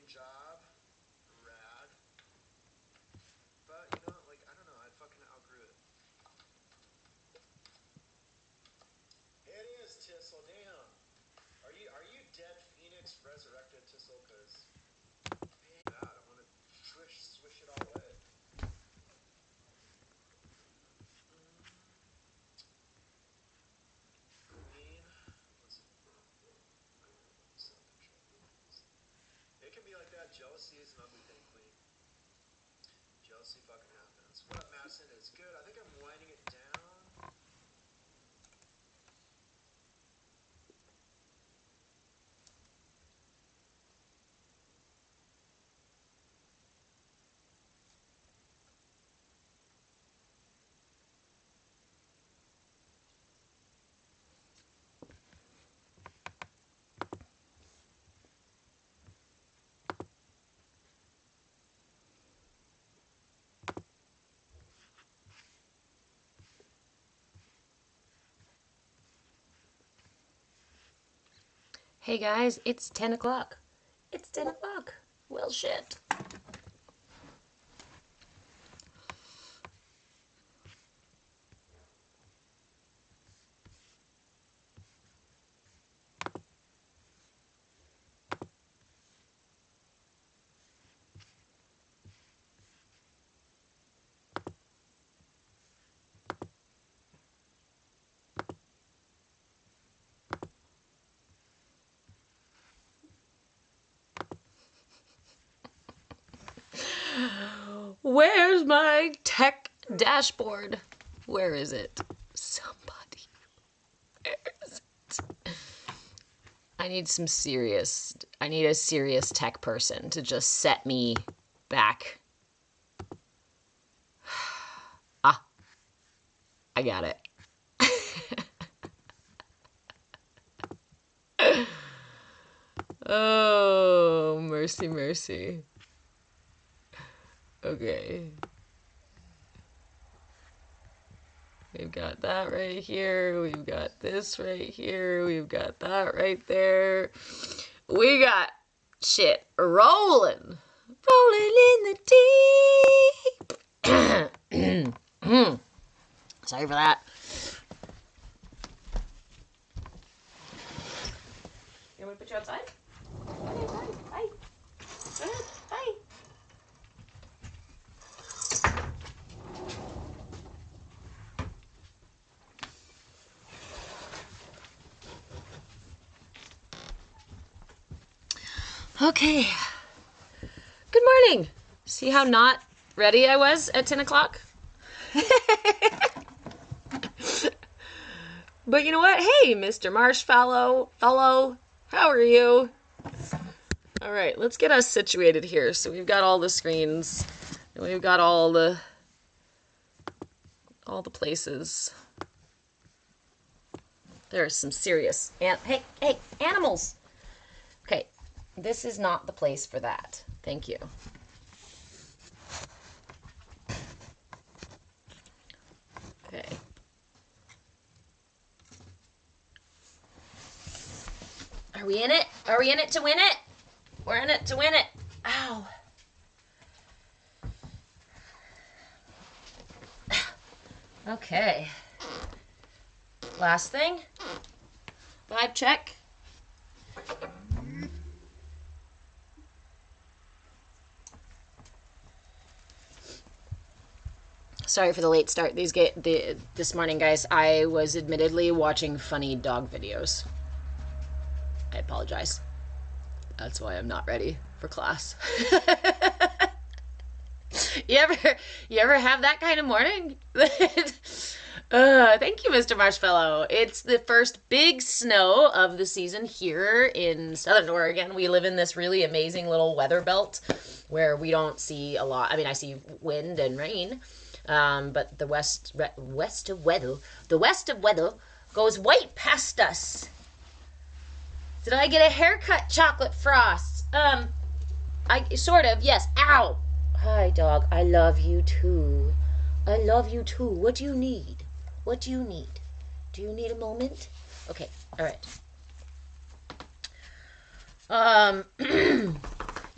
job. Rad. But, you know, like, I don't know. I fucking outgrew it. It is, Tissel. Damn. Are you dead Phoenix resurrected, Tissel? Because, man, I want to swish it all away. It can be like that. Jealousy is an ugly thing, Queen. Jealousy fucking happens. What up, Madison? It's good. I think I'm winding it down. Hey guys, it's 10 o'clock. It's 10 o'clock. Well, shit. Where's my tech dashboard? Where is it? Somebody. Where is it? I need a serious tech person to just set me back. Ah, I got it. Oh, mercy, mercy. Okay. We've got that right here. We've got this right here. We've got that right there. We got shit rolling. Rolling in the deep. Sorry for that. You want me to put you outside? Okay, fine. Bye. Go ahead. Bye. Okay. Good morning. See how not ready I was at 10 o'clock? But you know what? Hey, Mr. Marshmallow fellow, how are you? All right, let's get us situated here. So we've got all the screens, and we've got all the places. There are some serious hey, animals. Okay, this is not the place for that. Thank you. Okay. Are we in it? Are we in it to win it? We're in it to win it. Ow. Okay. Last thing. Vibe check. Sorry for the late start. This morning, guys, I was admittedly watching funny dog videos. I apologize. That's why I'm not ready for class. You ever have that kind of morning? Thank you, Mr. Marshmallow. It's the first big snow of the season here in Southern Oregon. We live in this really amazing little weather belt where we don't see a lot. I mean, I see wind and rain, but the west of weather goes white past us. Did I get a haircut, Chocolate Frost? I sort of, yes. Ow! Hi, dog. I love you too. I love you too. What do you need? What do you need? Do you need a moment? Okay, all right.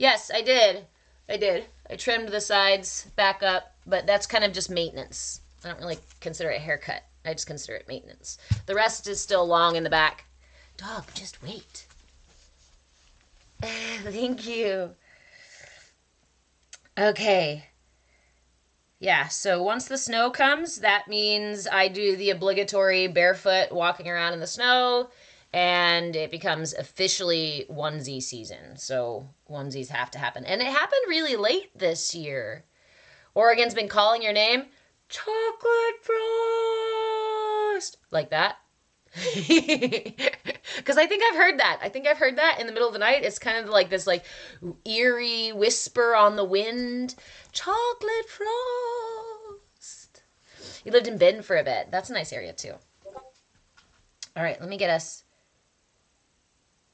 Yes, I did. I did. I trimmed the sides back up, but that's kind of just maintenance. I don't really consider it a haircut. I just consider it maintenance. The rest is still long in the back. Dog, just wait. Thank you. Okay. Yeah, so once the snow comes, that means I do the obligatory barefoot walking around in the snow, and it becomes officially onesie season. So onesies have to happen. And it happened really late this year. Oregon's been calling your name, Chocolate Frost, like that. Because I think I've heard that. I think I've heard that in the middle of the night. It's kind of like this like eerie whisper on the wind. Chocolate Frost. You lived in Bend for a bit. That's a nice area too. All right, let me get us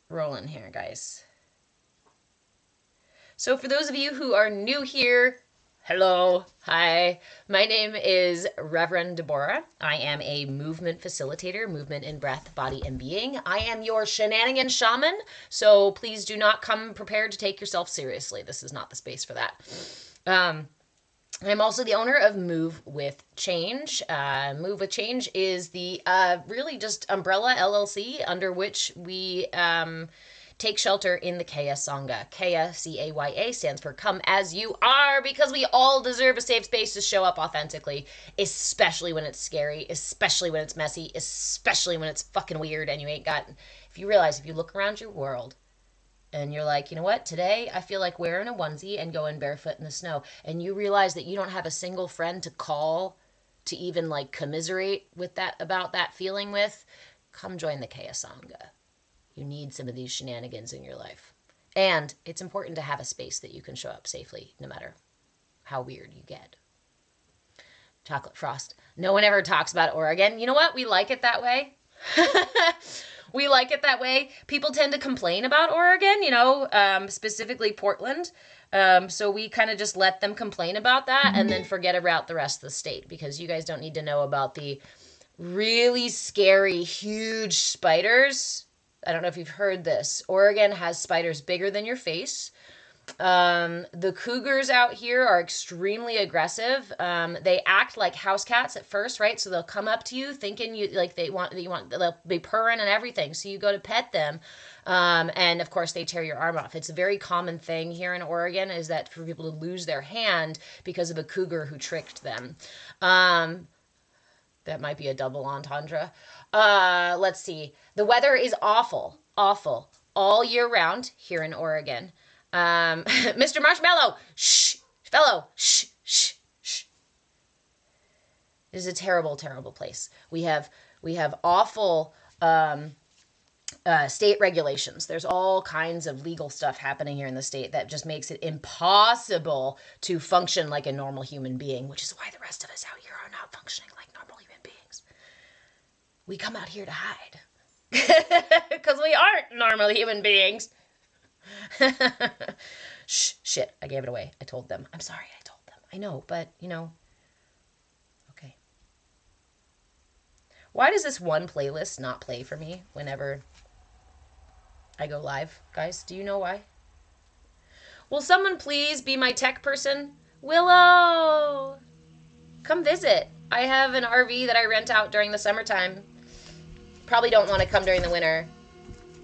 rolling here, guys. So for those of you who are new here, hello, hi. My name is Reverend Deborah. I am a movement facilitator, movement in breath, body, and being. I am your shenanigan shaman, so please do not come prepared to take yourself seriously. This is not the space for that. I'm also the owner of Move with Change. Move with Change is the really just umbrella LLC under which we take shelter in the CAYA Sangha. CAYA, C-A-Y-A, stands for Come As You Are, because we all deserve a safe space to show up authentically, especially when it's scary, especially when it's messy, especially when it's fucking weird and you ain't got... If you realize, if you look around your world and you're like, you know what, today I feel like wearing a onesie and going barefoot in the snow, and you realize that you don't have a single friend to call to even like commiserate with that, about that feeling with, come join the CAYA Sangha. You need some of these shenanigans in your life. And it's important to have a space that you can show up safely, no matter how weird you get. Chocolate Frost. No one ever talks about Oregon. You know what? We like it that way. We like it that way. People tend to complain about Oregon, you know, specifically Portland. So we kind of just let them complain about that and then forget about the rest of the state, because you guys don't need to know about the really scary, huge spiders. I don't know if you've heard this. Oregon has spiders bigger than your face. The cougars out here are extremely aggressive. They act like house cats at first, right? So they'll come up to you thinking you like they'll be purring and everything. So you go to pet them, and of course they tear your arm off. It's a very common thing here in Oregon, is that for people to lose their hand because of a cougar who tricked them. That might be a double entendre. Let's see. The weather is awful all year round here in Oregon. Mr. Marshmallow, shh, fellow, shh, shh, shh. It is a terrible, terrible place. We have awful state regulations. There's all kinds of legal stuff happening here in the state that just makes it impossible to function like a normal human being, which is why the rest of us out here are not functioning like normal human beings. We come out here to hide. Because we aren't normal human beings. Shh, shit, I gave it away. I told them. I'm sorry, I told them. I know, but, you know. Okay. Why does this one playlist not play for me whenever I go live? Guys, do you know why? Will someone please be my tech person? Willow! Come visit. I have an RV that I rent out during the summertime. Probably don't want to come during the winter,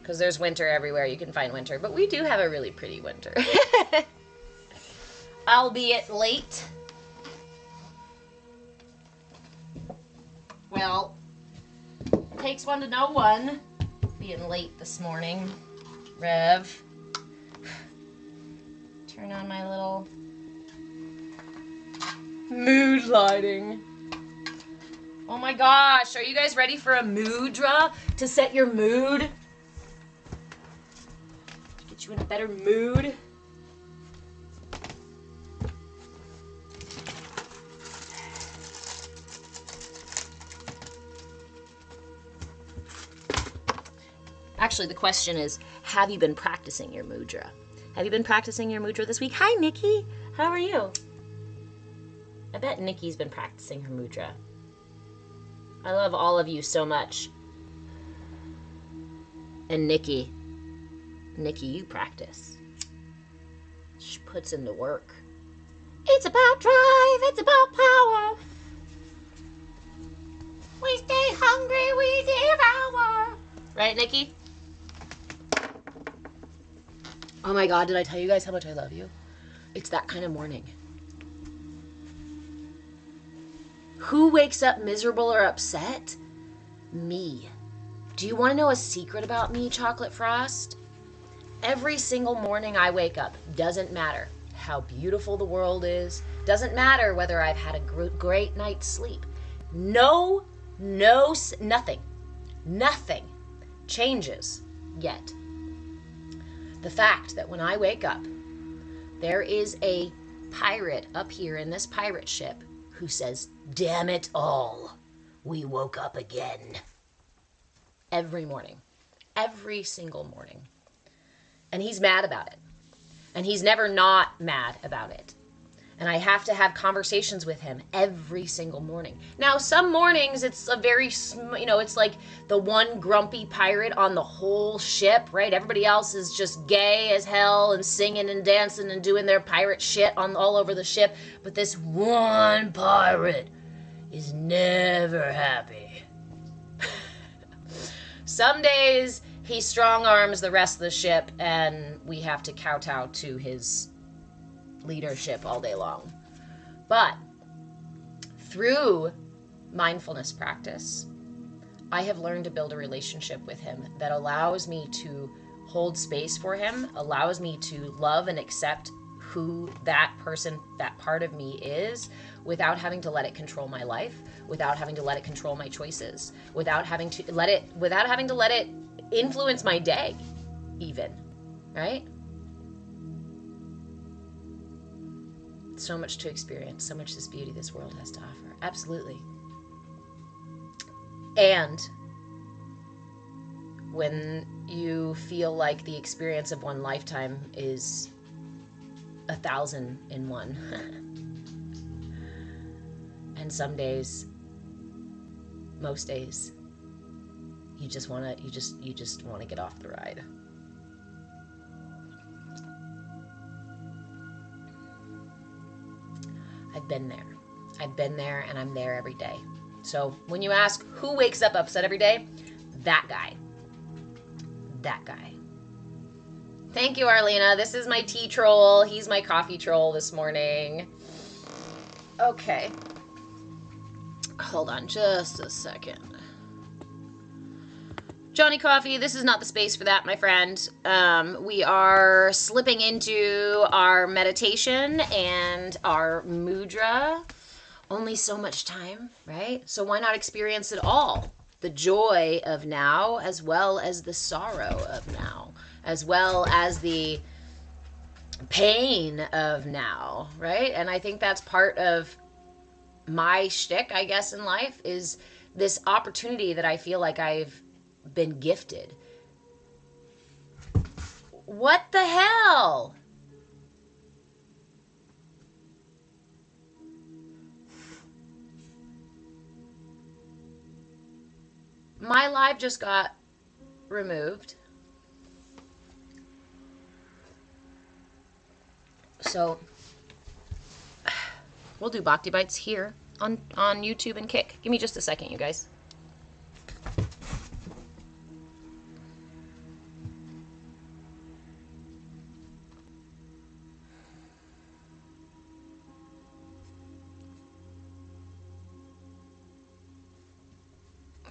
because there's winter everywhere. You can find winter. But we do have a really pretty winter. Albeit late. Well, it takes one to know one. Being late this morning. Rev. Turn on my little mood lighting. Oh my gosh, are you guys ready for a mudra to set your mood? Get you in a better mood? Actually, the question is, have you been practicing your mudra? Have you been practicing your mudra this week? Hi, Nikki. How are you? I bet Nikki's been practicing her mudra. I love all of you so much. And Nikki, you practice. She puts in the work. It's about drive. It's about power. We stay hungry. We devour. Right, Nikki? Oh my God, did I tell you guys how much I love you? It's that kind of morning. Who wakes up miserable or upset? Me. Do you want to know a secret about me, Chocolate Frost? Every single morning I wake up, doesn't matter how beautiful the world is, doesn't matter whether I've had a great night's sleep. Nothing changes yet. The fact that when I wake up, there is a pirate up here in this pirate ship who says, "Damn it all, we woke up again." Every morning. Every single morning. And he's mad about it. And he's never not mad about it. And I have to have conversations with him every single morning. Now, some mornings it's a very, it's like the one grumpy pirate on the whole ship, right? Everybody else is just gay as hell and singing and dancing and doing their pirate shit all over the ship. But this one pirate is never happy. Some days he strong arms the rest of the ship and we have to kowtow to his leadership all day long. But through mindfulness practice, I have learned to build a relationship with him that allows me to hold space for him, allows me to love and accept who that person, that part of me is, without having to let it control my life, without having to let it control my choices, without having to let it influence my day, even, right? So much to experience, so much this beauty this world has to offer. Absolutely. And when you feel like the experience of one lifetime is 1,000 in one, and some days, most days, you just want to get off the ride. I've been there and I'm there every day. So when you ask who wakes up upset every day, that guy. Thank you, Arlena. This is my tea troll. He's my coffee troll this morning. Okay. Hold on just a second. Johnny Coffee, this is not the space for that, my friend. We are slipping into our meditation and our mudra. Only so much time, right? So why not experience it all? The joy of now, as well as the sorrow of now, as well as the pain of now, right? And I think that's part of my shtick, I guess, in life, is this opportunity that I feel like I've been gifted. What the hell? My live just got removed. So we'll do Bhakti Bites here on YouTube and Kick. Give me just a second, you guys.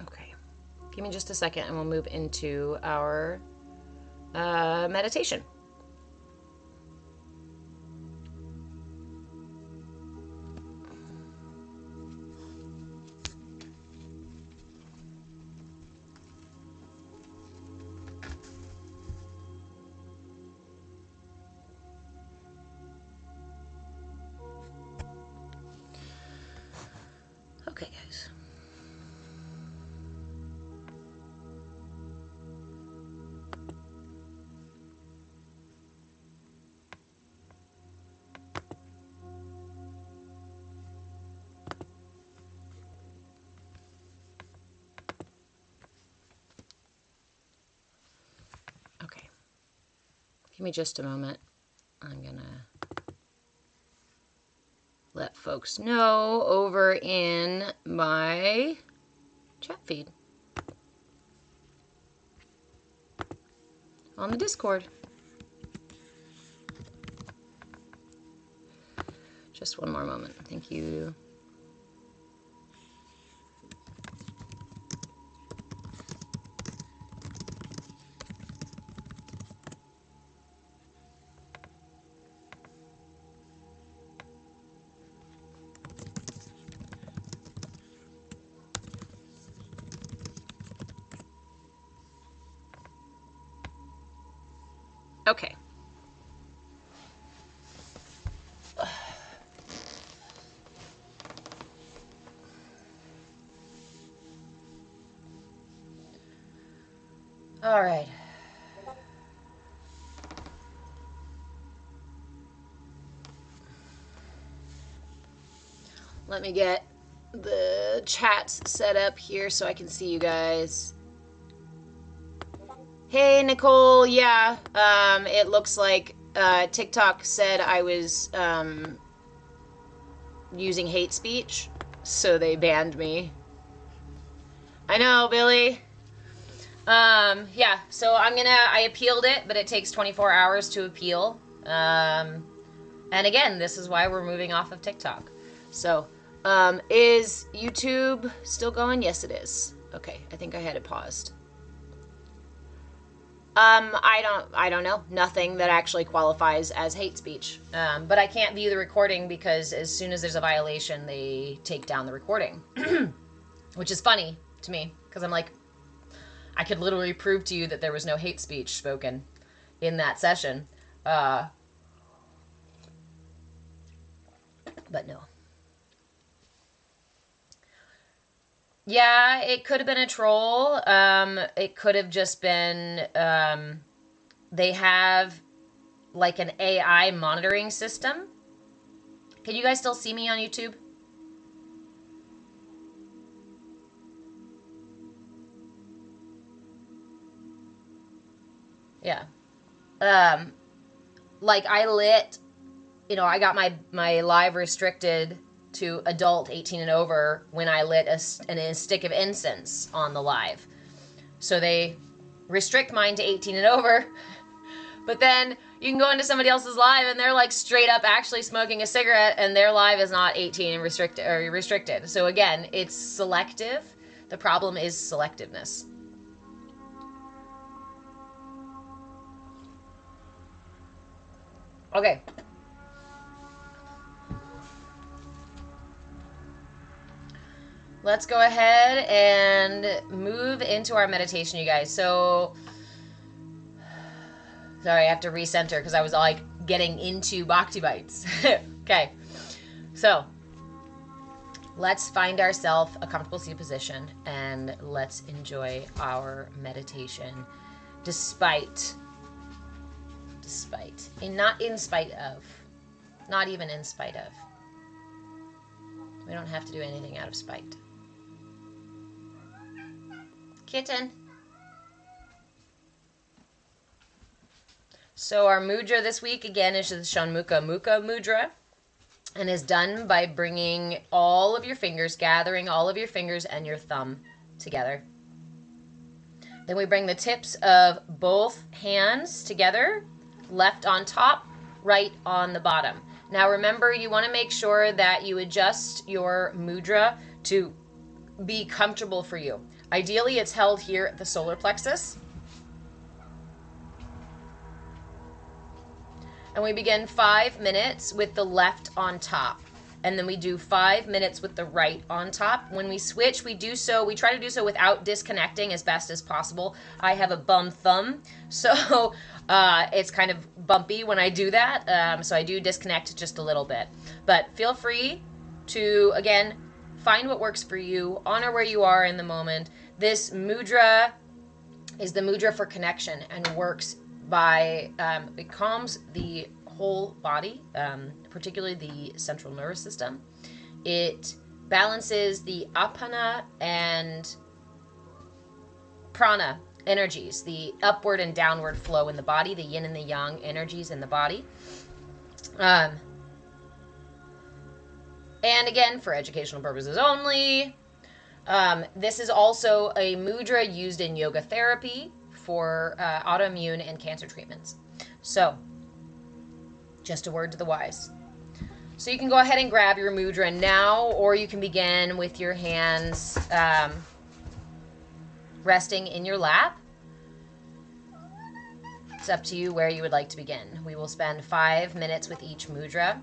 Okay. Give me just a second and we'll move into our meditation. Okay, guys. Okay. Give me just a moment. I'm gonna let folks know over in my chat feed on the Discord. Just one more moment. Thank you. Okay. All right. Let me get the chats set up here so I can see you guys. Hey, Nicole. Yeah, it looks like TikTok said I was using hate speech, so they banned me. I know, Billy. Yeah, so I appealed it, but it takes 24 hours to appeal. And again, this is why we're moving off of TikTok. So, is YouTube still going? Yes, it is. Okay, I think I had it paused. I don't know. Nothing that actually qualifies as hate speech. But I can't view the recording because as soon as there's a violation, they take down the recording. Which is funny to me, because I'm like, I could literally prove to you that there was no hate speech spoken in that session. But no. Yeah, it could have been a troll. It could have just been, they have like an AI monitoring system. Can you guys still see me on YouTube? Yeah. Like I lit, I got my live restricted to adult 18 and over when I lit a stick of incense on the live. So they restrict mine to 18 and over, but then you can go into somebody else's live and they're like straight up actually smoking a cigarette and their live is not 18 and restricted. So again, it's selective. The problem is selectiveness. Okay. Let's go ahead and move into our meditation, you guys. So, sorry, I have to recenter because I was like getting into Bhakti Bites. Okay. So, let's find ourselves a comfortable seated position and let's enjoy our meditation despite, not in spite of, not even in spite of. We don't have to do anything out of spite. Kitten. So our mudra this week, again, is the Adhomukha Mudra, and is done by bringing all of your fingers, gathering all of your fingers and your thumb together. Then we bring the tips of both hands together, left on top, right on the bottom. Now remember, you want to make sure that you adjust your mudra to be comfortable for you. Ideally, it's held here at the solar plexus. And we begin 5 minutes with the left on top. And then we do 5 minutes with the right on top. When we switch, we try to do so without disconnecting as best as possible. I have a bum thumb, so it's kind of bumpy when I do that. So I do disconnect just a little bit. But feel free to, again, find what works for you, honor where you are in the moment. This mudra is the mudra for connection and works by, it calms the whole body, particularly the central nervous system. It balances the apana and prana energies, the upward and downward flow in the body, the yin and the yang energies in the body. And again, for educational purposes only, this is also a mudra used in yoga therapy for autoimmune and cancer treatments. So, just a word to the wise. So you can go ahead and grab your mudra now, or you can begin with your hands resting in your lap. It's up to you where you would like to begin. We will spend 5 minutes with each mudra.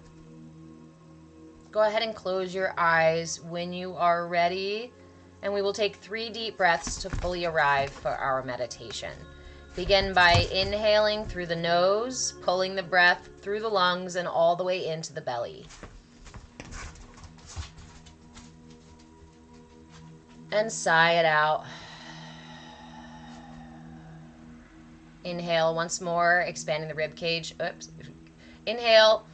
Go ahead and close your eyes when you are ready, and we will take 3 deep breaths to fully arrive for our meditation. Begin by inhaling through the nose, pulling the breath through the lungs and all the way into the belly. And sigh it out. Inhale once more, expanding the rib cage. Oops. Inhale,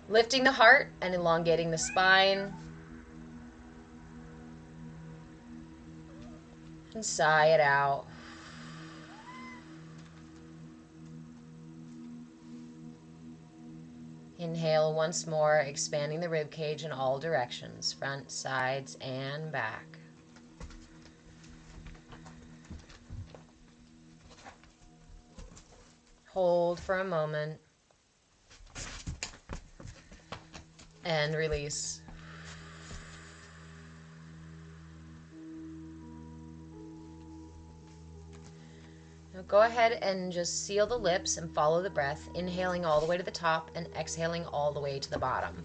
lifting the heart and elongating the spine. And sigh it out. Inhale once more, expanding the rib cage in all directions, front, sides, and back. Hold for a moment. And release. Now go ahead and just seal the lips and follow the breath, inhaling all the way to the top and exhaling all the way to the bottom.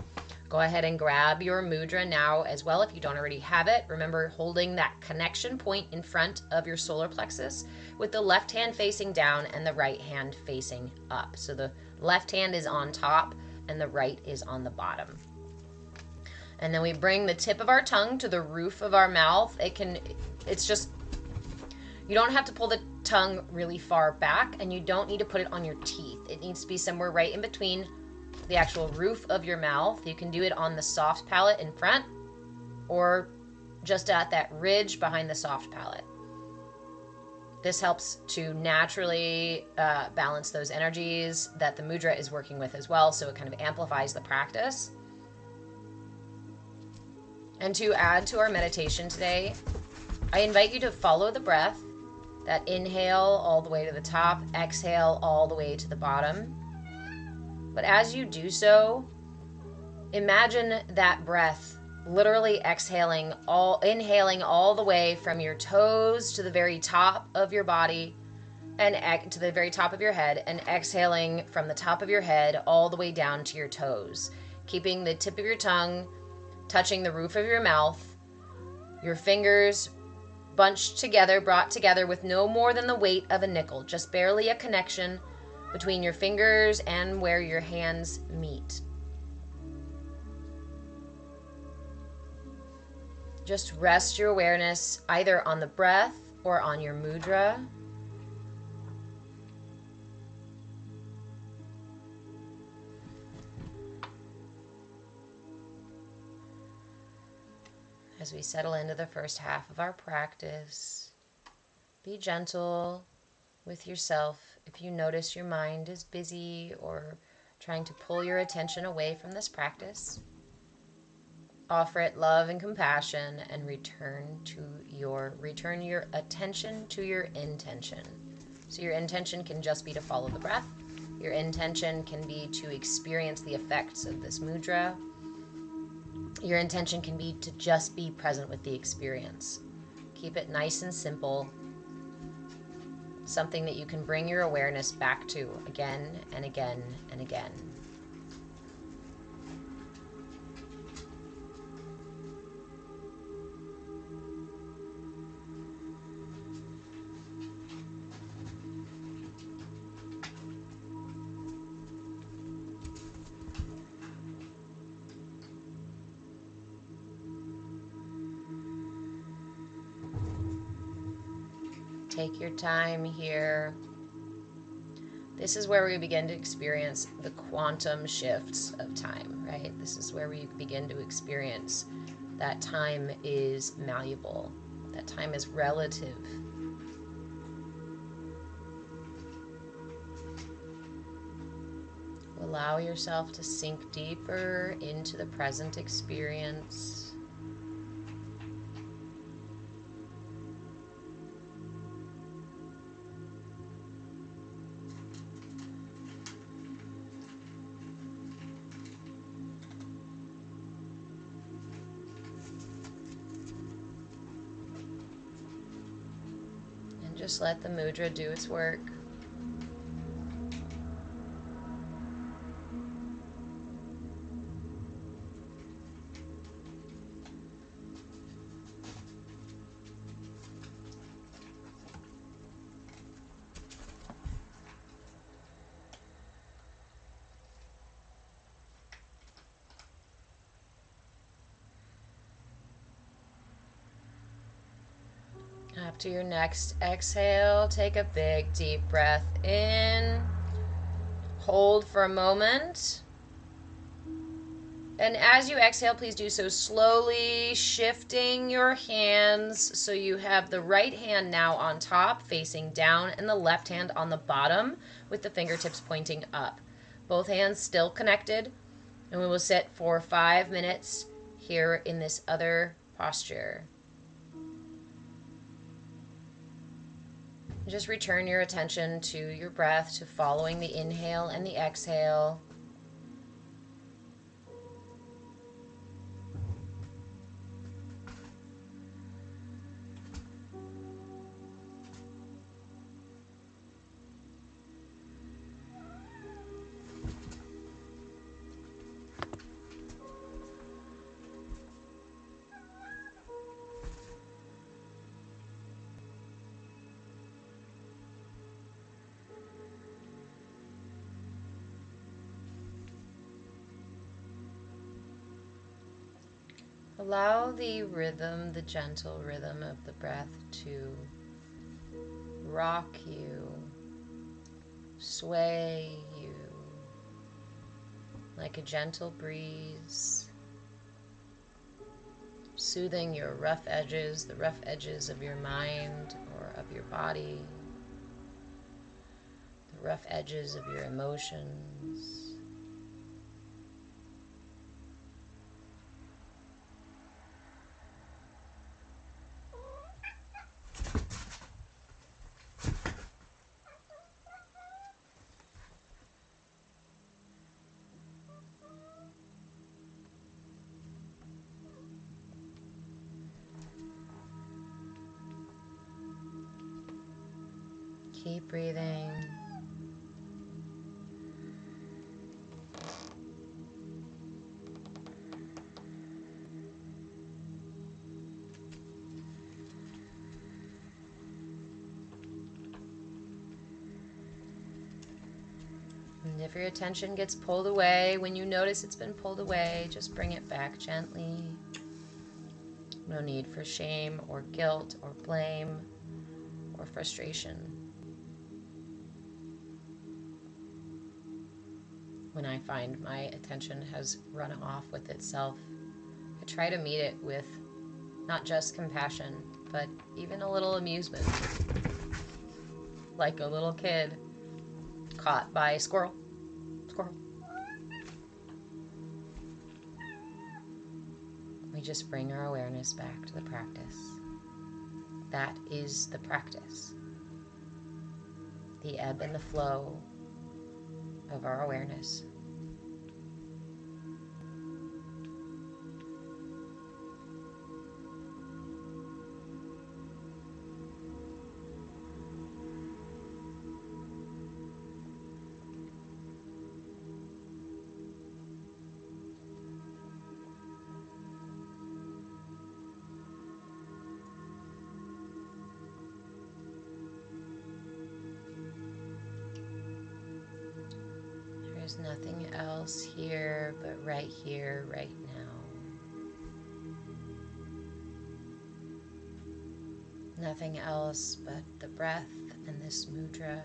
Go ahead and grab your mudra now as well if you don't already have it. Remember holding that connection point in front of your solar plexus with the left hand facing down and the right hand facing up. So the left hand is on top and the right is on the bottom. And then we bring the tip of our tongue to the roof of our mouth. You don't have to pull the tongue really far back, and you don't need to put it on your teeth. It needs to be somewhere right in between the actual roof of your mouth. You can do it on the soft palate in front or just at that ridge behind the soft palate. This helps to naturally balance those energies that the mudra is working with as well, so it kind of amplifies the practice. And to add to our meditation today, I invite you to follow the breath. That inhale all the way to the top, exhale all the way to the bottom. But as you do so, imagine that breath literally inhaling all the way from your toes to the very top of your body and to the very top of your head, and exhaling from the top of your head all the way down to your toes, keeping the tip of your tongue touching the roof of your mouth, your fingers bunched together, brought together with no more than the weight of a nickel, just barely a connection between your fingers and where your hands meet. Just rest your awareness either on the breath or on your mudra. As we settle into the first half of our practice, be gentle with yourself if you notice your mind is busy or trying to pull your attention away from this practice. Offer it love and compassion and return your attention to your intention. So your intention can just be to follow the breath. Your intention can be to experience the effects of this mudra. Your intention can be to just be present with the experience. Keep it nice and simple. Something that you can bring your awareness back to again and again and again. Take your time here. This is where we begin to experience the quantum shifts of time, right? This is where we begin to experience that time is malleable, that time is relative. allow yourself to sink deeper into the present experience. And just let the mudra do its work. After your next exhale, take a big deep breath in. Hold for a moment. And as you exhale, please do so slowly, shifting your hands so you have the right hand now on top, facing down, and the left hand on the bottom with the fingertips pointing up. Both hands still connected, and we will sit for 5 minutes here in this other posture. Just return your attention to your breath, to following the inhale and the exhale. Allow the rhythm, the gentle rhythm of the breath to rock you, sway you like a gentle breeze, soothing your rough edges, the rough edges of your mind or of your body, the rough edges of your emotions. Keep breathing. And if your attention gets pulled away, when you notice it's been pulled away, just bring it back gently. No need for shame or guilt or blame or frustration. When I find my attention has run off with itself, I try to meet it with not just compassion, but even a little amusement. Like a little kid caught by a squirrel. Squirrel. We just bring our awareness back to the practice. That is the practice. The ebb and the flow of our awareness. There's nothing else here but right here, right now. Nothing else but the breath and this mudra.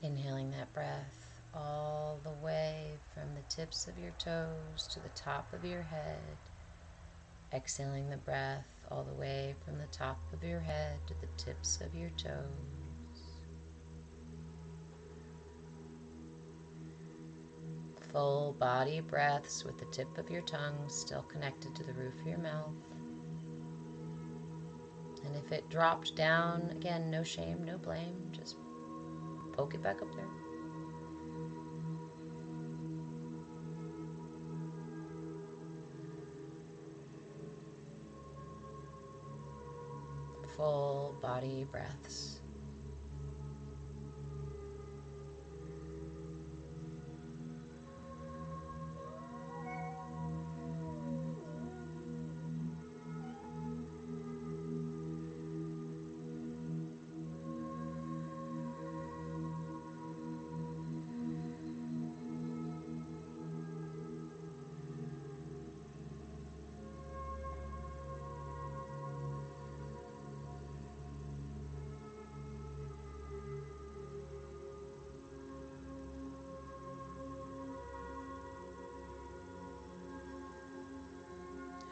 Inhaling that breath. all the way from the tips of your toes to the top of your head. Exhaling the breath all the way from the top of your head to the tips of your toes. Full body breaths with the tip of your tongue still connected to the roof of your mouth. And if it dropped down, again, no shame, no blame, just poke it back up there. Full body breaths.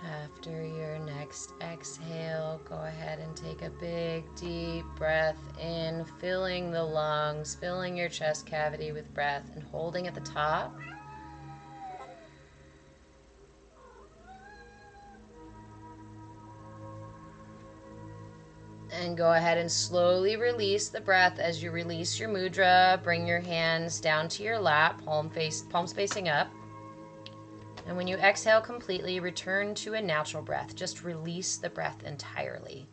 After your next exhale, go ahead and take a big, deep breath in, filling the lungs, filling your chest cavity with breath, and holding at the top. And go ahead and slowly release the breath as you release your mudra. Bring your hands down to your lap, palms facing up. And when you exhale completely, return to a natural breath. Just release the breath entirely.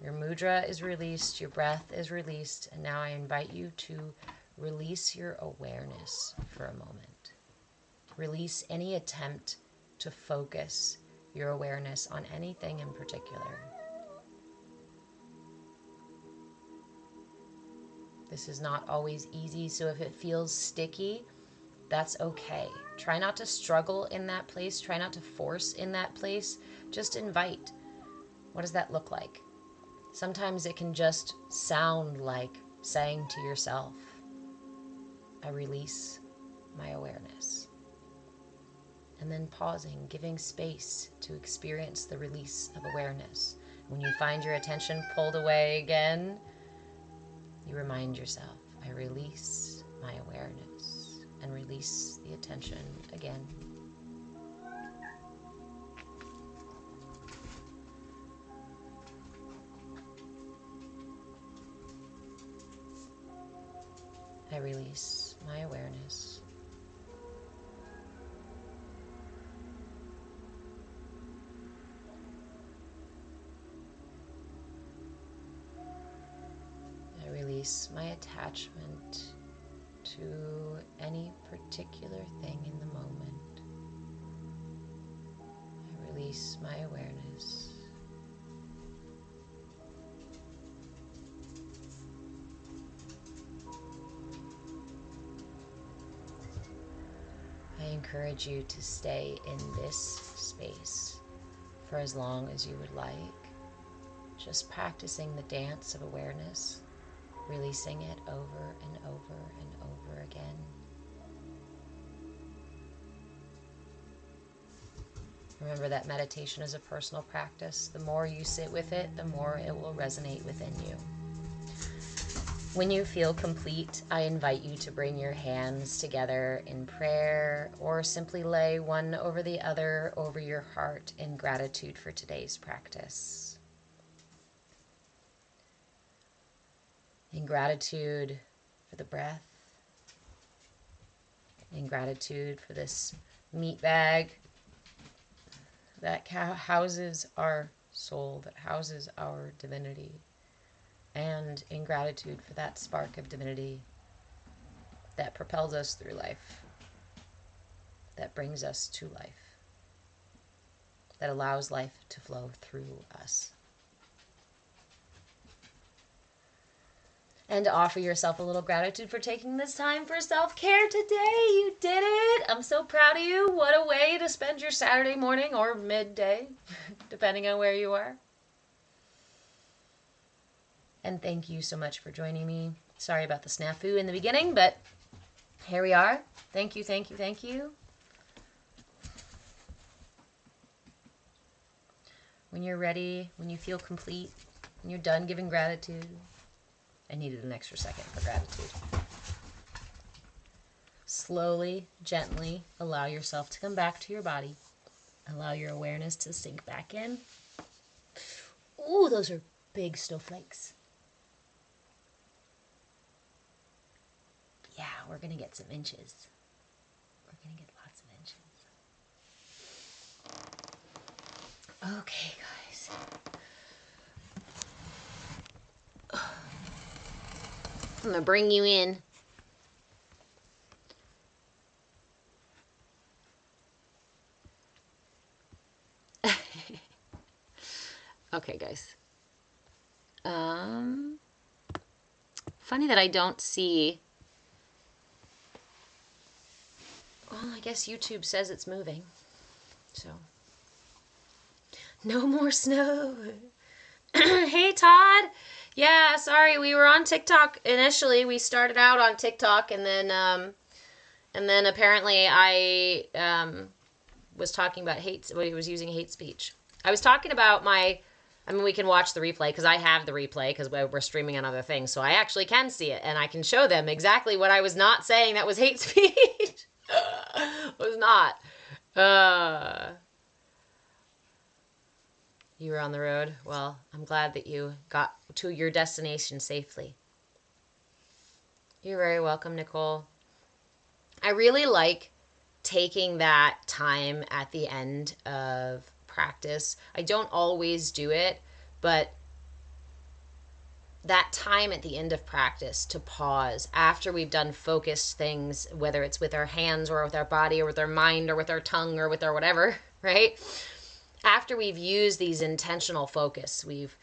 Your mudra is released, your breath is released, and now I invite you to release your awareness for a moment. Release any attempt to focus your awareness on anything in particular. This is not always easy, so if it feels sticky, that's okay. Try not to struggle in that place. Try not to force in that place. Just invite. What does that look like? Sometimes it can just sound like saying to yourself, I release my awareness. And then pausing, giving space to experience the release of awareness. When you find your attention pulled away again, you remind yourself, I release my awareness. And release the attention again. I release my awareness. I release my attachment to any particular thing in the moment. I release my awareness. I encourage you to stay in this space for as long as you would like, just practicing the dance of awareness, releasing it over and over and over again. Remember that meditation is a personal practice. The more you sit with it, the more it will resonate within you. When you feel complete, I invite you to bring your hands together in prayer or simply lay one over the other over your heart in gratitude for today's practice. In gratitude for the breath, in gratitude for this meat bag that houses our soul, that houses our divinity, and in gratitude for that spark of divinity that propels us through life, that brings us to life, that allows life to flow through us. And to offer yourself a little gratitude for taking this time for self-care today. You did it. I'm so proud of you. What a way to spend your Saturday morning or midday, depending on where you are. And thank you so much for joining me. Sorry about the snafu in the beginning, but Here we are. Thank you, thank you, thank you. When you're ready, when you feel complete, when you're done giving gratitude. I needed an extra second for gratitude. Slowly, gently allow yourself to come back to your body. Allow your awareness to sink back in. Ooh, those are big snowflakes. Yeah, we're going to get some inches. We're going to get lots of inches. Okay, guys. I'm going to bring you in. Okay, guys. Funny that I don't see... Well, I guess YouTube says it's moving. So... No more snow. Hey, Todd. Yeah, sorry, we were on TikTok initially. We started out on TikTok, and then apparently I was talking about hate. Well, he was using hate speech. I was talking about my. I mean, we can watch the replay because I have the replay because we're streaming on other things, so I actually can see it and I can show them exactly what I was not saying that was hate speech. Was not. You were on the road? Well, I'm glad that you got to your destination safely. You're very welcome, Nicole. I really like taking that time at the end of practice. I don't always do it, but that time at the end of practice to pause after we've done focused things, whether it's with our hands or with our body or with our mind or with our tongue or with our whatever, right? After we've used these intentional focus, we've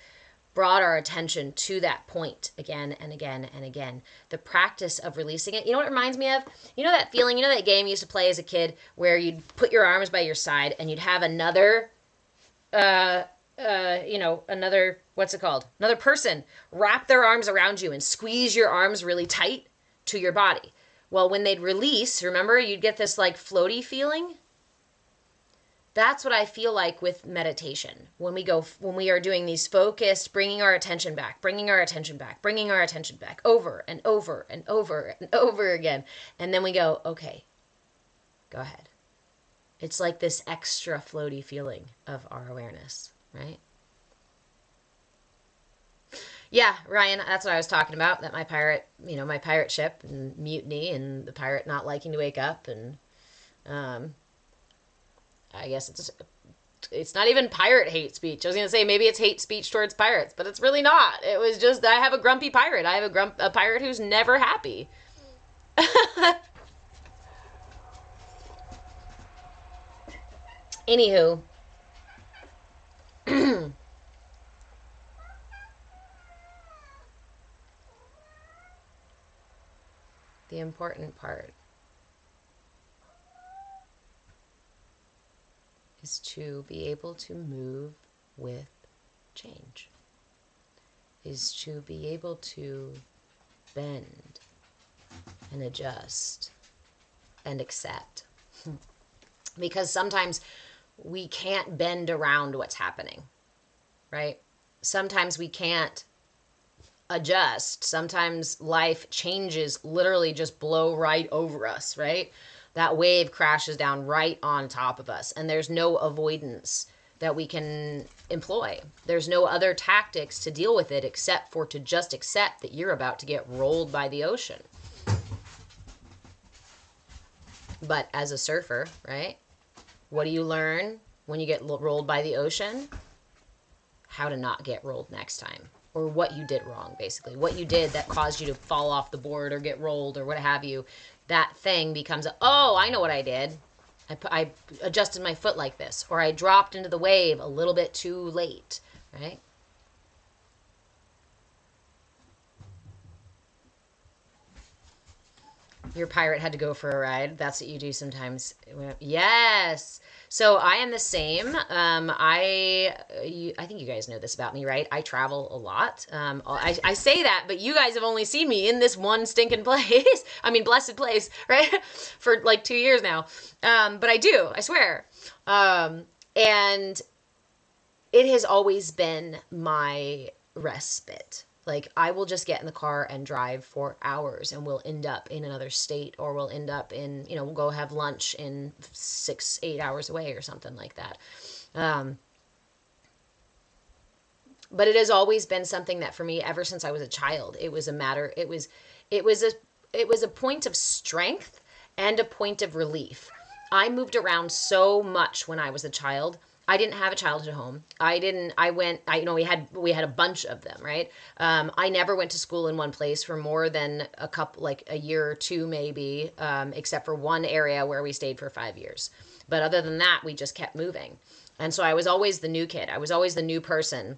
brought our attention to that point again and again and again. The practice of releasing it. You know what it reminds me of? You know that feeling, you know that game you used to play as a kid where you'd put your arms by your side and you'd have another, another, what's it called? Another person wrap their arms around you and squeeze your arms really tight to your body. Well, when they'd release, remember, you'd get this like floaty feeling. That's what I feel like with meditation. When we are doing these focused, bringing our attention back, bringing our attention back, bringing our attention back over and over and over and over again. And then we go, okay, go ahead. It's like this extra floaty feeling of our awareness, right? Yeah, Ryan, that's what I was talking about. That my pirate ship and mutiny and the pirate not liking to wake up and, I guess it's not even pirate hate speech. I was going to say maybe it's hate speech towards pirates, but it's really not. It was just I have a grumpy pirate. I have a pirate who's never happy. Anywho. The important part is to be able to move with change, is to be able to bend and adjust and accept. Because sometimes we can't bend around what's happening, right? Sometimes we can't adjust. Sometimes life changes literally just blow right over us, right? That wave crashes down right on top of us, and there's no avoidance that we can employ. There's no other tactics to deal with it except for to just accept that you're about to get rolled by the ocean. But as a surfer, right? What do you learn when you get rolled by the ocean? How to not get rolled next time. Or what you did wrong, basically. What you did that caused you to fall off the board or get rolled or what have you. That thing becomes, oh, I know what I did. I adjusted my foot like this. Or I dropped into the wave a little bit too late, right? Your pirate had to go for a ride. That's what you do sometimes. Yes. So I am the same. I think you guys know this about me, right? I travel a lot. I say that, but you guys have only seen me in this one stinking place. I mean, blessed place, right? For like 2 years now. But I do, I swear. And it has always been my respite. Like, I will just get in the car and drive for hours, and we'll end up in another state, or we'll end up in, we'll go have lunch in 6, 8 hours away or something like that. But it has always been something that for me, ever since I was a child, it was a point of strength and a point of relief. I moved around so much when I was a child. I didn't have a childhood home. We had a bunch of them, right? I never went to school in one place for more than a year or two, maybe, except for one area where we stayed for 5 years. But other than that, we just kept moving. And so I was always the new kid. I was always the new person.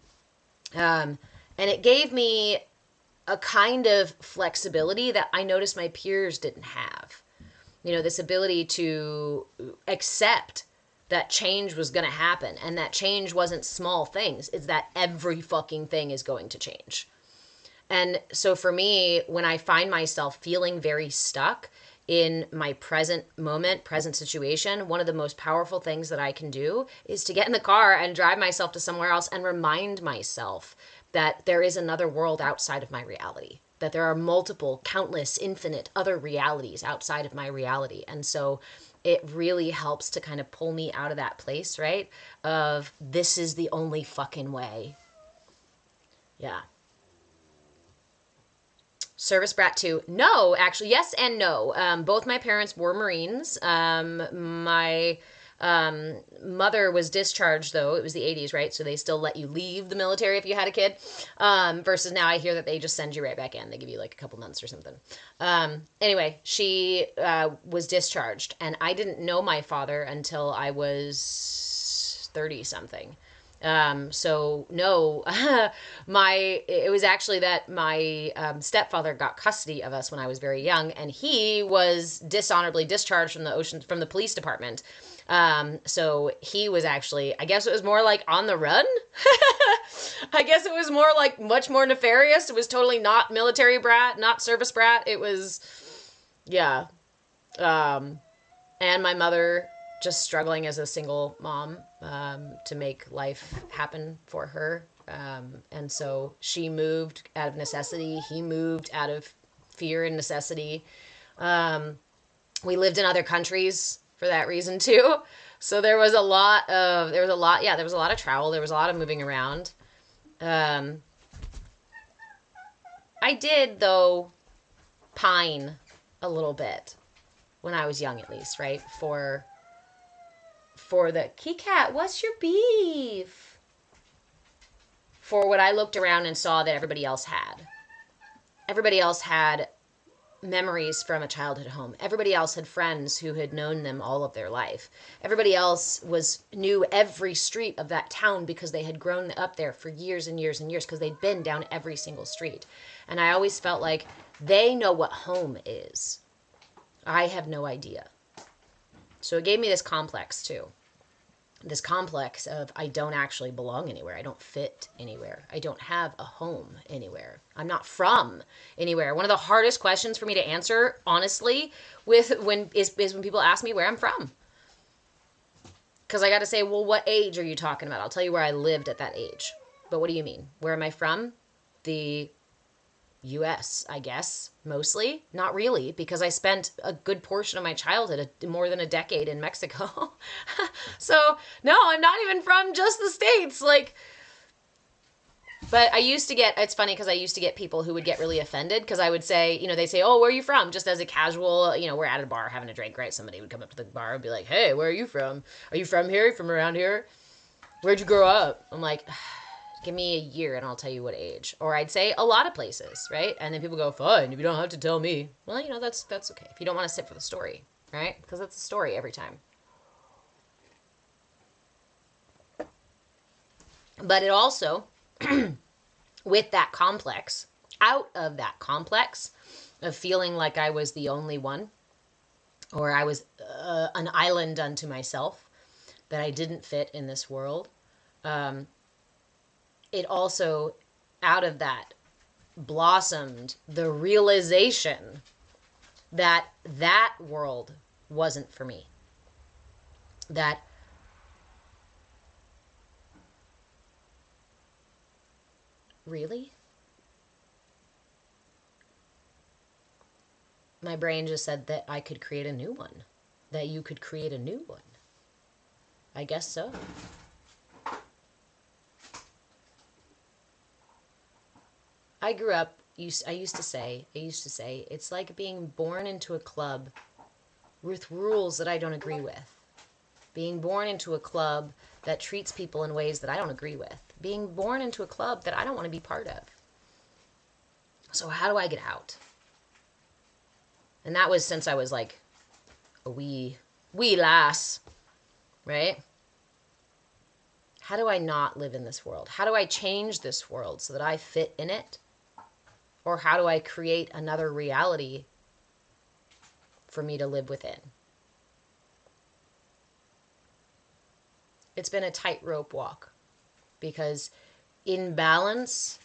And it gave me a kind of flexibility that I noticed my peers didn't have. This ability to accept that change was going to happen, and that change wasn't small things. It's that every fucking thing is going to change. And so for me, when I find myself feeling very stuck in my present moment, present situation, one of the most powerful things that I can do is to get in the car and drive myself to somewhere else and remind myself that there is another world outside of my reality, that there are multiple, countless, infinite other realities outside of my reality. And so it really helps to kind of pull me out of that place, right? Of this is the only fucking way. Yeah. Service brat too. No, actually, yes and no. Both my parents were Marines. My mother was discharged, though. It was the 80s, right? So they still let you leave the military if you had a kid. Versus now I hear that they just send you right back in. They give you like a couple months or something. Anyway, she was discharged, and I didn't know my father until I was 30 something. So no, it was actually that my stepfather got custody of us when I was very young, and he was dishonorably discharged from the police department. So he was actually, I guess it was more like on the run. I guess it was more like much more nefarious. It was totally not military brat, not service brat. It was, yeah. And my mother just struggling as a single mom, to make life happen for her. And so she moved out of necessity. He moved out of fear and necessity. We lived in other countries for that reason too. So there was a lot of travel. There was a lot of moving around. I did, though, pine a little bit when I was young, at least, right? For the Key Cat, what's your beef? For what I looked around and saw that everybody else had. Everybody else had memories from a childhood home. Everybody else had friends who had known them all of their life. Everybody else knew every street of that town because they had grown up there for years and years and years, because they'd been down every single street. And I always felt like they know what home is. I have no idea. So it gave me this complex too. This complex of I don't actually belong anywhere. I don't fit anywhere. I don't have a home anywhere. I'm not from anywhere. One of the hardest questions for me to answer, honestly, is when people ask me where I'm from. Because I got to say, well, what age are you talking about? I'll tell you where I lived at that age. But what do you mean? Where am I from? The U.S., I guess, mostly. Not really, because I spent a good portion of my childhood, more than a decade, in Mexico. So, no, I'm not even from just the States. But it's funny because I used to get people who would get really offended because I would say, they say, oh, where are you from? Just as a casual, we're at a bar having a drink, right? Somebody would come up to the bar and be like, hey, where are you from? Are you from here? From around here? Where'd you grow up? I'm like, give me a year and I'll tell you what age. Or I'd say a lot of places, right? And then people go, fine, you don't have to tell me. Well, that's okay. If you don't want to sit for the story, right? Because that's the story every time. But it also, with that complex, out of that complex, of feeling like I was the only one, or I was an island unto myself, that I didn't fit in this world. It also, out of that, blossomed the realization that that world wasn't for me. That really? My brain just said that I could create a new one. That you could create a new one. I guess so. I grew up, I used to say, it's like being born into a club with rules that I don't agree with. Being born into a club that treats people in ways that I don't agree with. Being born into a club that I don't want to be part of. So how do I get out? And that was since I was like a wee lass, right? How do I not live in this world? How do I change this world so that I fit in it? Or how do I create another reality for me to live within? It's been a tightrope walk, because in balance,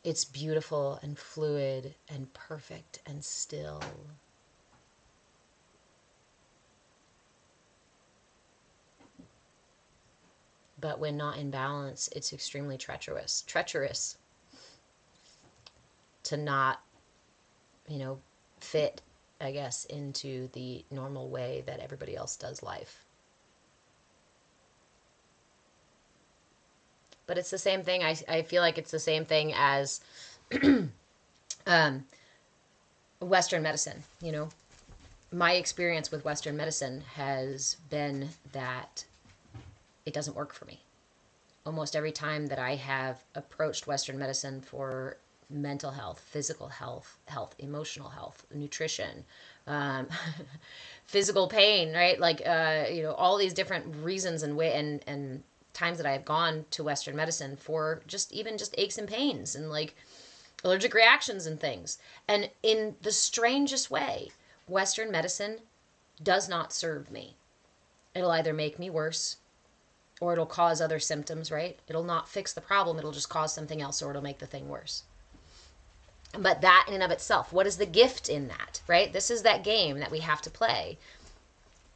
it's beautiful and fluid and perfect and still. But when not in balance, it's extremely treacherous. Treacherous to not, fit, I guess, into the normal way that everybody else does life. But it's the same thing. I feel like it's the same thing as Western medicine. My experience with Western medicine has been that it doesn't work for me. Almost every time that I have approached Western medicine for mental health, physical health, emotional health, nutrition, physical pain, right? Like, all these different reasons and times that I have gone to Western medicine for just aches and pains and like allergic reactions and things. And in the strangest way, Western medicine does not serve me. It'll either make me worse or it'll cause other symptoms, right? It'll not fix the problem. It'll just cause something else, or it'll make the thing worse. But that in and of itself, what is the gift in that, right? This is that game that we have to play.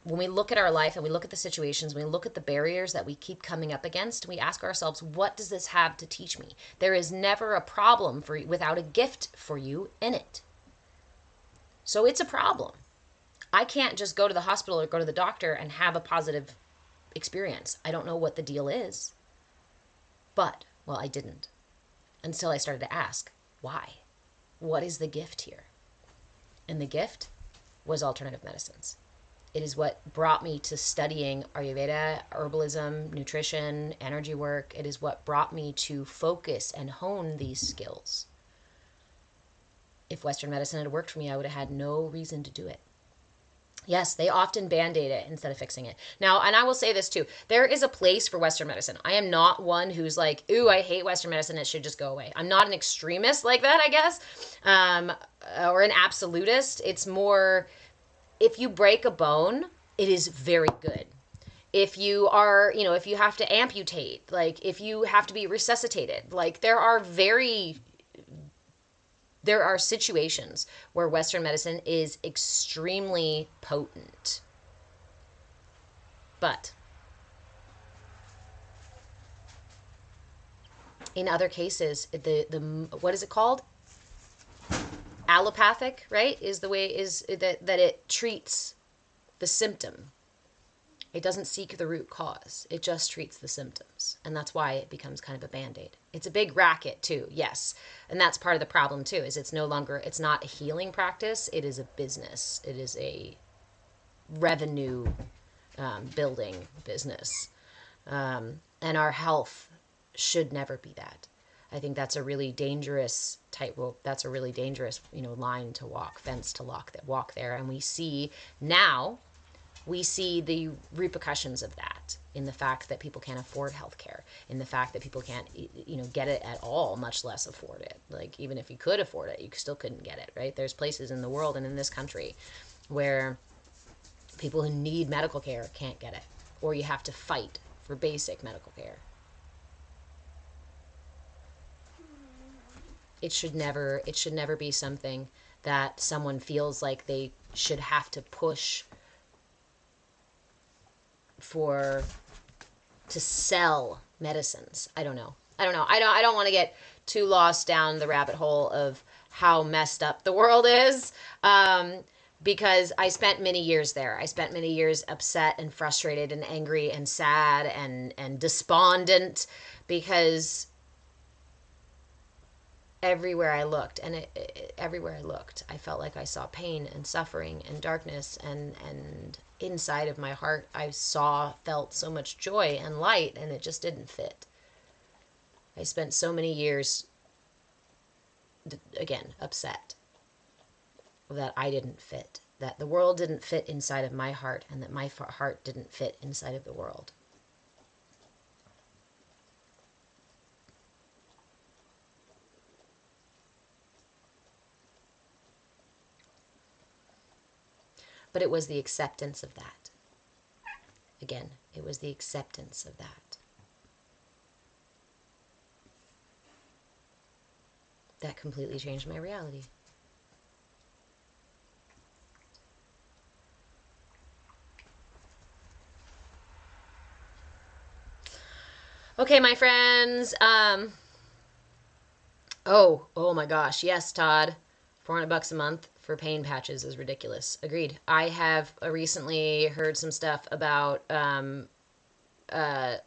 When we look at our life and we look at the situations, when we look at the barriers that we keep coming up against, we ask ourselves, what does this have to teach me? There is never a problem without a gift for you in it. So it's a problem. I can't just go to the hospital or go to the doctor and have a positive experience. I don't know what the deal is. But, well, I didn't until I started to ask, why? What is the gift here? And the gift was alternative medicines. It is what brought me to studying Ayurveda, herbalism, nutrition, energy work. It is what brought me to focus and hone these skills. If Western medicine had worked for me, I would have had no reason to do it. Yes, they often band-aid it instead of fixing it. Now, and I will say this too, there is a place for Western medicine. I am not one who's like, ooh, I hate Western medicine, it should just go away. I'm not an extremist like that, I guess, or an absolutist. It's more, if you break a bone, it is very good. If you are, if you have to amputate, like if you have to be resuscitated, like there are situations where Western medicine is extremely potent. But in other cases, the what is it called? Allopathic, right? Is that it treats the symptom. It doesn't seek the root cause. It just treats the symptoms. And that's why it becomes kind of a Band-Aid. It's a big racket too, yes. And that's part of the problem too, is it's not a healing practice. It is a business. It is a revenue building business. And our health should never be that. I think that's a really dangerous tightrope. That's a really dangerous, line to walk, fence to walk there. And we see now we see the repercussions of that in the fact that people can't afford healthcare, in the fact that people can't, get it at all, much less afford it. Like, even if you could afford it, you still couldn't get it, right? There's places in the world and in this country where people who need medical care can't get it, or you have to fight for basic medical care. It should never be something that someone feels like they should have to push to sell medicines. I don't know. I don't want to get too lost down the rabbit hole of how messed up the world is. Because I spent many years there. I spent many years upset and frustrated and angry and sad and despondent, because everywhere I looked, I felt like I saw pain and suffering and darkness, and inside of my heart I felt so much joy and light, and it just didn't fit. I spent so many years, again, upset that I didn't fit, that the world didn't fit inside of my heart, and that my heart didn't fit inside of the world. But it was the acceptance of that. Again, it was the acceptance of that that completely changed my reality. Okay, my friends. Oh my gosh. Yes, Todd. $400 a month for pain patches is ridiculous. Agreed. I have recently heard some stuff about I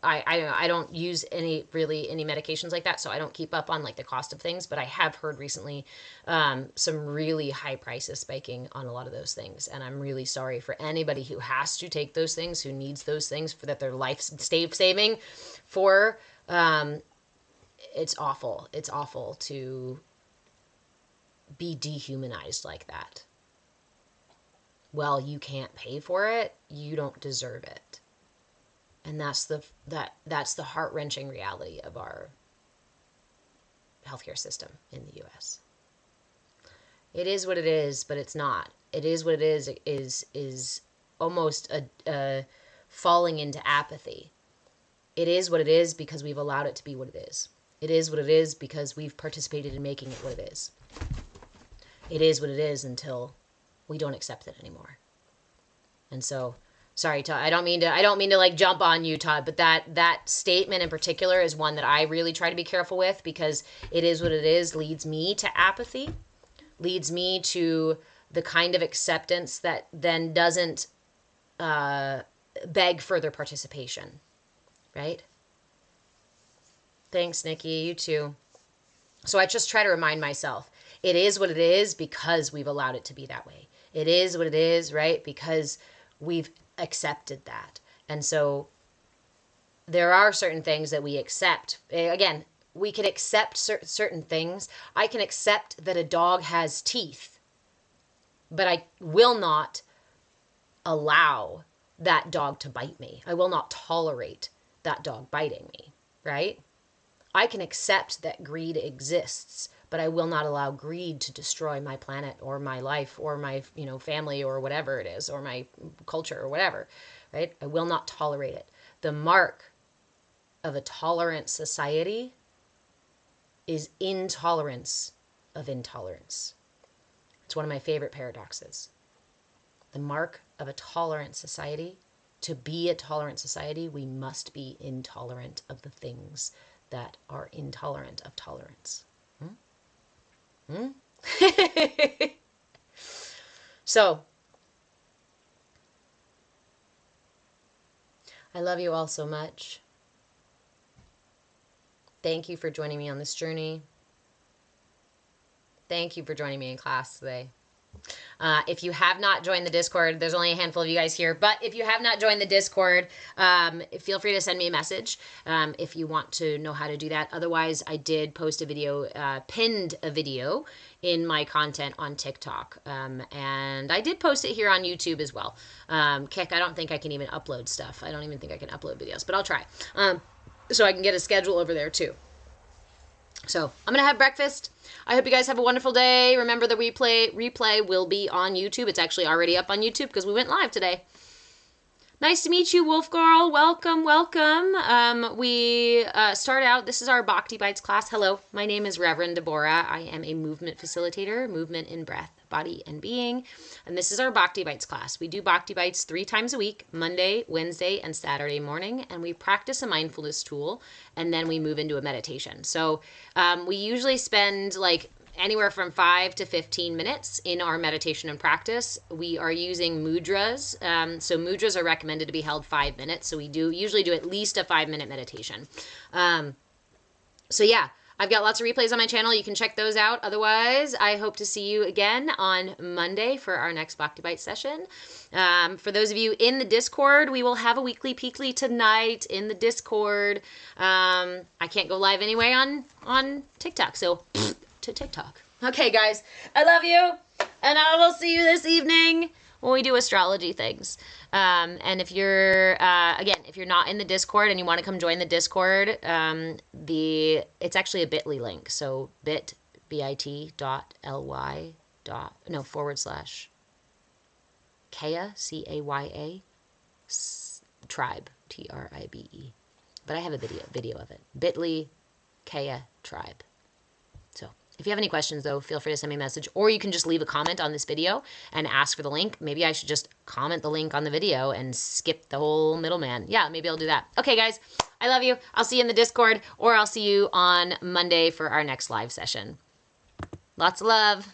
don't use any medications like that, so I don't keep up on like the cost of things, but I have heard recently some really high prices spiking on a lot of those things, and I'm really sorry for anybody who has to take those things, who needs those things for that their life saving for. It's awful. It's awful to be dehumanized like that. Well, you can't pay for it, you don't deserve it. And that's the heart-wrenching reality of our healthcare system in the US. It is what it is, but it's not. It is what it is almost a falling into apathy. It is what it is because we've allowed it to be what it is. It is what it is because we've participated in making it what it is. It is what it is until we don't accept it anymore. And so, sorry, Todd. I don't mean to like jump on you, Todd, but that statement in particular is one that I really try to be careful with, because it is what it is leads me to apathy, leads me to the kind of acceptance that then doesn't beg further participation, right? Thanks, Nikki. You too. So I just try to remind myself, it is what it is because we've allowed it to be that way. It is what it is, right? Because we've accepted that. And so there are certain things that we accept. Again, we can accept certain things. I can accept that a dog has teeth, but I will not allow that dog to bite me. I will not tolerate that dog biting me, right? I can accept that greed exists, but I will not allow greed to destroy my planet or my life or my, family or whatever it is, or my culture or whatever, right? I will not tolerate it. The mark of a tolerant society is intolerance of intolerance. It's one of my favorite paradoxes. The mark of a tolerant society, to be a tolerant society, we must be intolerant of the things that are intolerant of tolerance. So, I love you all so much. Thank you for joining me on this journey. Thank you for joining me in class today. If you have not joined the Discord, there's only a handful of you guys here, but if you have not joined the Discord, feel free to send me a message if you want to know how to do that. Otherwise, I did post a video, pinned a video in my content on TikTok, and I did post it here on YouTube as well. Kick, I don't think I can even upload stuff. I don't even think I can upload videos, but I'll try. So I can get a schedule over there too. So I'm going to have breakfast. I hope you guys have a wonderful day. Remember, the replay will be on YouTube. It's actually already up on YouTube because we went live today. Nice to meet you, Wolf Girl. Welcome, welcome. We start out, this is our Bhakti Bites class. Hello, my name is Reverend Deborah. I am a movement facilitator, movement in breath, body, and being. And this is our Bhakti Bites class. We do Bhakti Bites 3 times a week, Monday, Wednesday, and Saturday morning. And we practice a mindfulness tool, and then we move into a meditation. So we usually spend like anywhere from 5 to 15 minutes in our meditation and practice. We are using mudras. So mudras are recommended to be held 5 minutes. So we usually do at least a 5-minute meditation. So yeah, I've got lots of replays on my channel. You can check those out. Otherwise, I hope to see you again on Monday for our next Bhakti Bite session. For those of you in the Discord, we will have a weekly peekly tonight in the Discord. I can't go live anyway on TikTok, so to TikTok. Okay, guys, I love you, and I will see you this evening when we do astrology things. And if you're, again, if you're not in the Discord and you want to come join the Discord, it's actually a bit.ly link. So bit.ly CAYA, CAYA, tribe, TRIBE. But I have a video of it. bit.ly CAYA tribe. So if you have any questions, though, feel free to send me a message, or you can just leave a comment on this video and ask for the link. Maybe I should just comment the link on the video and skip the whole middleman. Yeah, maybe I'll do that. Okay, guys, I love you. I'll see you in the Discord, or I'll see you on Monday for our next live session. Lots of love.